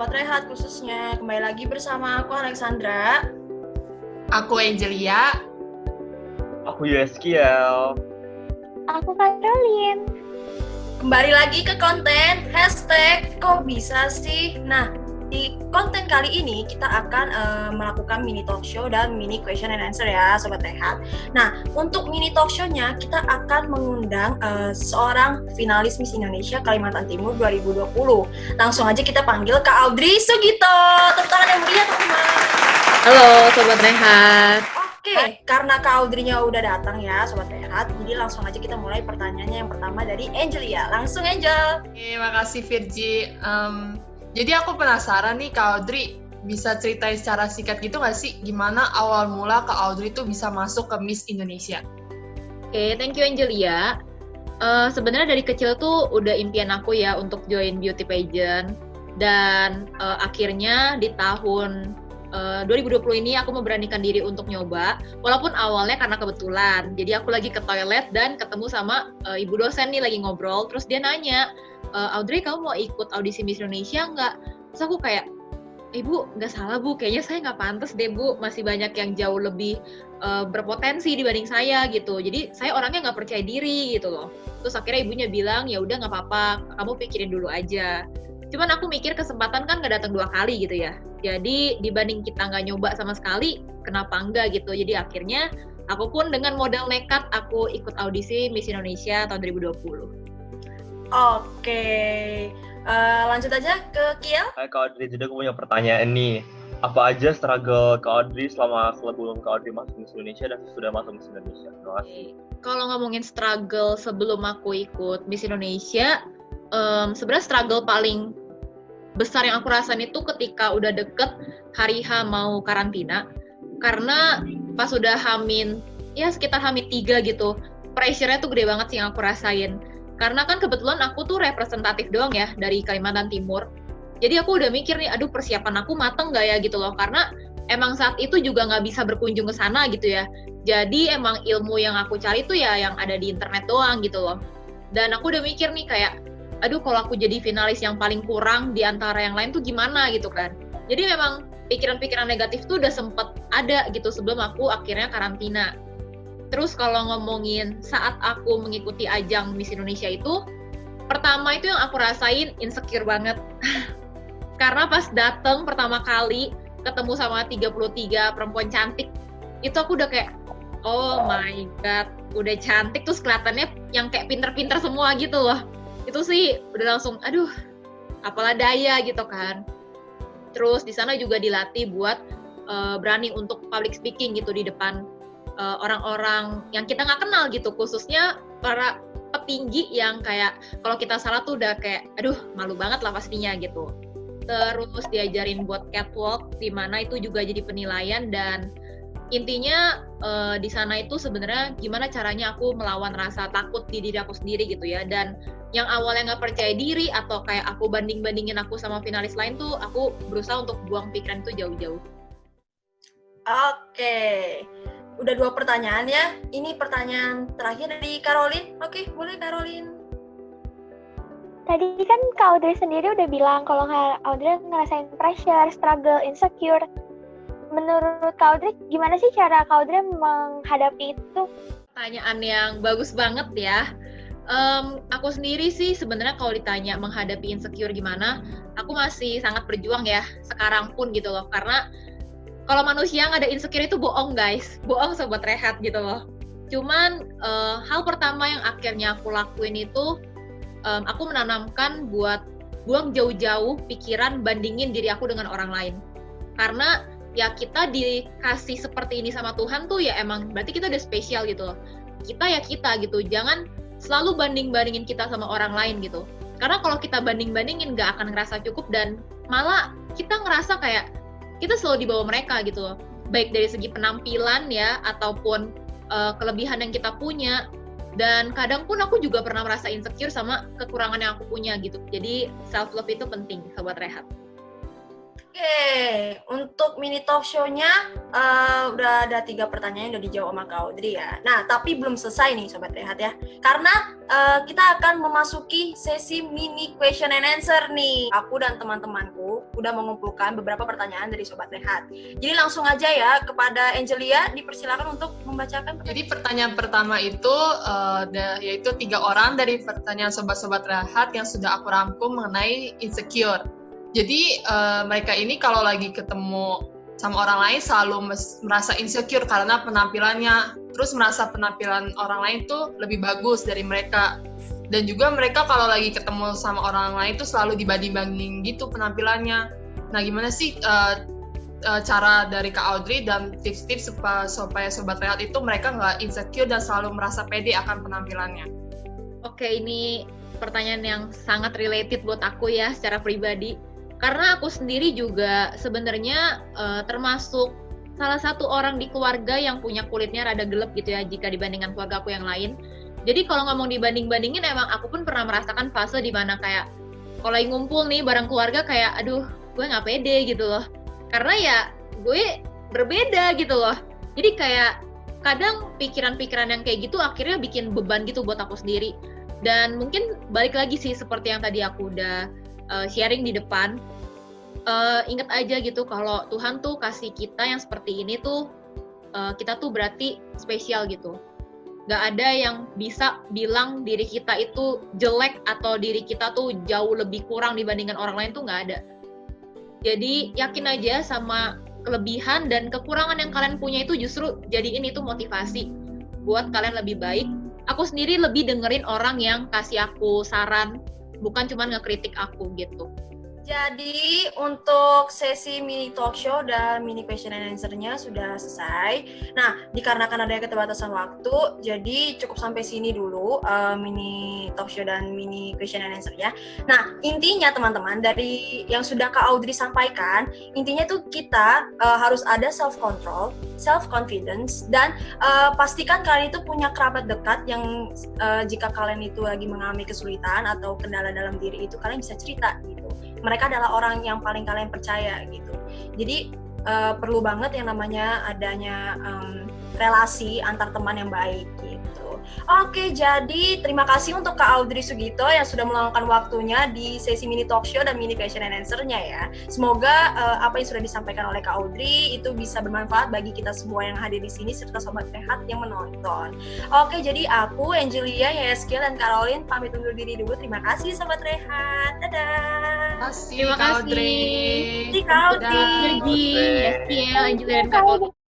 Sobat Rehat khususnya. Kembali lagi bersama aku Alexandra. Aku Angelia. Aku Yeskiel. Aku Caroline. Kembali lagi ke konten hashtag kok bisa sih. Nah, di konten kali ini kita akan melakukan mini talk show dan mini question and answer ya Sobat Rehat. Nah, untuk mini talk show-nya kita akan mengundang seorang finalis Miss Indonesia Kalimantan Timur 2020. Langsung aja kita panggil Kak Audrey Sugito. Tepuk tangan yang meriah teman-teman. Halo Sobat Rehat. Oke, karena Kak Audrey-nya udah datang ya Sobat Rehat, jadi langsung aja kita mulai pertanyaannya yang pertama dari Angelia. Langsung Angel. Terima kasih Virgi. Jadi aku penasaran nih Kak Audrey, bisa ceritain secara singkat gitu nggak sih gimana awal mula Kak Audrey tuh bisa masuk ke Miss Indonesia? Oke, thank you Angelia. Sebenarnya dari kecil tuh udah impian aku ya untuk join beauty pageant. Dan akhirnya di tahun 2020 ini aku memberanikan diri untuk nyoba. Walaupun awalnya karena kebetulan. Jadi aku lagi ke toilet dan ketemu sama ibu dosen nih lagi ngobrol. Terus dia nanya, Audrey kamu mau ikut audisi Miss Indonesia nggak? Terus aku kayak, Ibu nggak salah Bu, kayaknya saya nggak pantas deh Bu. Masih banyak yang jauh lebih berpotensi dibanding saya gitu. Jadi saya orangnya nggak percaya diri gitu loh. Terus akhirnya ibunya bilang, ya udah nggak apa-apa, kamu pikirin dulu aja. Cuman aku mikir kesempatan kan nggak datang 2 kali gitu ya. Jadi dibanding kita nggak nyoba sama sekali, kenapa enggak gitu. Jadi akhirnya aku pun dengan modal nekat aku ikut audisi Miss Indonesia tahun 2020. Oke, lanjut aja ke Kiel. Hai Kak Audrey, jadi aku punya pertanyaan nih. Apa aja struggle Kak Audrey sebelum Kak Audrey masuk Miss Indonesia dan sudah masuk Miss Indonesia? Terima kasih. Kalau ngomongin struggle sebelum aku ikut Miss Indonesia, sebenarnya struggle paling besar yang aku rasain itu ketika udah deket hari H mau karantina. Karena pas udah sekitar H-3 gitu, pressure-nya tuh gede banget sih yang aku rasain. Karena kan kebetulan aku tuh representatif doang ya dari Kalimantan Timur. Jadi aku udah mikir nih, aduh persiapan aku mateng gak ya gitu loh. Karena emang saat itu juga gak bisa berkunjung ke sana gitu ya. Jadi emang ilmu yang aku cari tuh ya yang ada di internet doang gitu loh. Dan aku udah mikir nih kayak, aduh kalau aku jadi finalis yang paling kurang di antara yang lain tuh gimana gitu kan. Jadi memang pikiran-pikiran negatif tuh udah sempet ada gitu sebelum aku akhirnya karantina. Terus kalau ngomongin saat aku mengikuti ajang Miss Indonesia itu, pertama itu yang aku rasain insecure banget. Karena pas dateng pertama kali ketemu sama 33 perempuan cantik, itu aku udah kayak, oh my god, udah cantik terus kelihatannya yang kayak pinter-pinter semua gitu loh. Itu sih udah langsung, aduh, apalah daya gitu kan. Terus di sana juga dilatih buat berani untuk public speaking gitu di depan orang-orang yang kita nggak kenal gitu, khususnya para petinggi yang kayak kalau kita salah tuh udah kayak, aduh, malu banget lah pastinya gitu. Terus diajarin buat catwalk, di mana itu juga jadi penilaian dan intinya di sana itu sebenarnya gimana caranya aku melawan rasa takut di diri aku sendiri gitu ya. Dan yang awalnya nggak percaya diri atau kayak aku banding-bandingin aku sama finalis lain tuh, aku berusaha untuk buang pikiran itu jauh-jauh. Oke, udah 2 pertanyaan ya. Ini pertanyaan terakhir dari Caroline. Oke, boleh Caroline. Tadi kan Kak Audrey sendiri udah bilang kalau Kak Audrey ngerasain pressure, struggle, insecure. Menurut Kak Audrey, gimana sih cara Kak Audrey menghadapi itu? Pertanyaan yang bagus banget ya. Aku sendiri sih sebenarnya kalau ditanya menghadapi insecure gimana, aku masih sangat berjuang ya, sekarang pun gitu loh. Karena kalau manusia nggak ada insecure itu bohong guys, bohong Sobat Rehat gitu loh. Cuman hal pertama yang akhirnya aku lakuin itu, aku menanamkan buat buang jauh-jauh pikiran bandingin diri aku dengan orang lain. Karena ya kita dikasih seperti ini sama Tuhan tuh ya emang berarti kita udah spesial gitu loh. Kita ya kita gitu, jangan selalu banding-bandingin kita sama orang lain gitu. Karena kalau kita banding-bandingin nggak akan ngerasa cukup dan malah kita ngerasa kayak kita selalu di bawah mereka gitu loh. Baik dari segi penampilan ya ataupun kelebihan yang kita punya. Dan kadang pun aku juga pernah merasa insecure sama kekurangan yang aku punya gitu. Jadi self love itu penting Sobat Rehat. Oke, untuk mini talk show-nya udah ada 3 pertanyaan yang udah dijawab sama Kak Audrey ya. Nah, tapi belum selesai nih Sobat Rehat ya. Karena kita akan memasuki sesi mini question and answer nih. Aku dan teman-temanku itu udah mengumpulkan beberapa pertanyaan dari Sobat Rehat. Jadi langsung aja ya kepada Angelia, dipersilakan untuk membacakan pertanyaan. Jadi pertanyaan pertama itu yaitu 3 orang dari pertanyaan sobat-sobat Rehat yang sudah aku rangkum mengenai insecure. Jadi mereka ini kalau lagi ketemu sama orang lain selalu merasa insecure karena penampilannya, terus merasa penampilan orang lain tuh lebih bagus dari mereka. Dan juga mereka kalau lagi ketemu sama orang lain tuh selalu dibanding-banding gitu penampilannya. Nah, gimana sih cara dari Kak Audrey dan tips-tips supaya Sobat Rehat itu mereka nggak insecure dan selalu merasa pede akan penampilannya? Oke, ini pertanyaan yang sangat related buat aku ya secara pribadi. Karena aku sendiri juga sebenarnya termasuk salah satu orang di keluarga yang punya kulitnya rada gelap gitu ya jika dibandingkan keluarga aku yang lain. Jadi kalau ngomong dibanding-bandingin emang aku pun pernah merasakan fase di mana kayak kalau lagi ngumpul nih bareng keluarga kayak aduh gue nggak pede gitu loh. Karena ya gue berbeda gitu loh. Jadi kayak kadang pikiran-pikiran yang kayak gitu akhirnya bikin beban gitu buat aku sendiri. Dan mungkin balik lagi sih seperti yang tadi aku udah sharing di depan. Ingat aja gitu kalau Tuhan tuh kasih kita yang seperti ini tuh kita tuh berarti spesial gitu. Gak ada yang bisa bilang diri kita itu jelek atau diri kita tuh jauh lebih kurang dibandingkan orang lain tuh gak ada. Jadi yakin aja sama kelebihan dan kekurangan yang kalian punya itu justru jadiin itu motivasi buat kalian lebih baik. Aku sendiri lebih dengerin orang yang kasih aku saran, bukan cuma ngekritik aku gitu. Jadi untuk sesi mini talk show dan mini question and answer-nya sudah selesai. Nah, dikarenakan adanya keterbatasan waktu, jadi cukup sampai sini dulu mini talk show dan mini question and answer-nya. Nah, intinya teman-teman dari yang sudah Kak Audrey sampaikan, intinya tuh kita harus ada self-control, self-confidence, dan pastikan kalian itu punya kerabat dekat yang jika kalian itu lagi mengalami kesulitan atau kendala dalam diri itu, kalian bisa cerita gitu. Mereka adalah orang yang paling kalian percaya gitu. Jadi perlu banget yang namanya adanya relasi antar teman yang baik gitu. Oke, jadi terima kasih untuk Kak Audrey Sugito yang sudah meluangkan waktunya di sesi mini talk show dan mini question and answer-nya ya. Semoga apa yang sudah disampaikan oleh Kak Audrey itu bisa bermanfaat bagi kita semua yang hadir di sini serta Sobat Rehat yang menonton. Oke, jadi aku, Angelia, Yeskia, dan Caroline pamit undur diri dulu. Terima kasih Sobat Rehat. Dadah. Terima kasih Kak Audrey. Terima kasih Kak Audrey. Yeskia, Angelia, dan Kak Audrey.